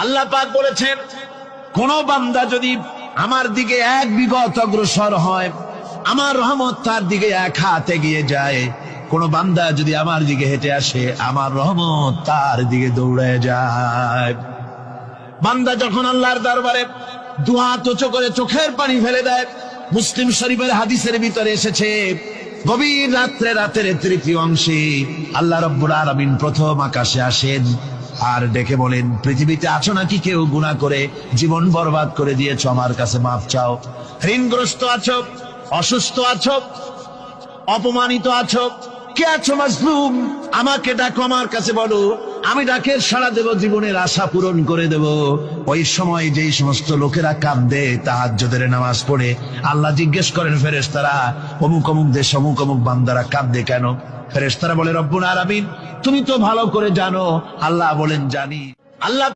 আল্লাহ পাক বলেছেন, কোন বান্দা যদি আমার দিকে এক বিগত অগ্রসর হয়, আমার রহমত তার দিকে এক হাত এগিয়ে যায়। কোন বান্দা যদি আমার দিকে হেঁটে আসে, আমার রহমত তার দিকে দৌড়ে যায়। বান্দা যখন আল্লাহর দরবারে দুহাত উঁচু করে চোখের পানি ফেলে দেয়, মুসলিম শরীফের হাদিসের ভিতরে এসেছে, গভীর রাত্রে, রাতের তৃতীয় অংশে আল্লাহ রাব্বুল আলামিন প্রথম আকাশে আসেন আর ডেকে বলেন, পৃথিবীতে আছো নাকি কেউ গুনাহ করে জীবন বরবাদ করে দিয়েছো, আমার কাছে মাফ চাও। ঋণগ্রস্ত আছো, অসুস্থ আছো, অপমানিত আছো, কে আছো মাজলুম, আমাকে ডাকো, আমার কাছে বলো, আমি ডাকের সাড়া দেব, জীবনের আশা পূরণ করে দেব। ওই সময় যেই সমস্ত লোকেরা কাঁদে তাহাজ্জুদের নামাজ পড়ে, আল্লাহ জিজ্ঞেস করেন ফেরেশতারা, অমুক অমুক দেশ অমুক অমুক বান্দারা কাঁদে কেন? ফেরেশতারা বলে, রব্বুল আলামিন তুমি তো ভালো করে জানো। আল্লাহ বলেন, জানি। আল্লাহ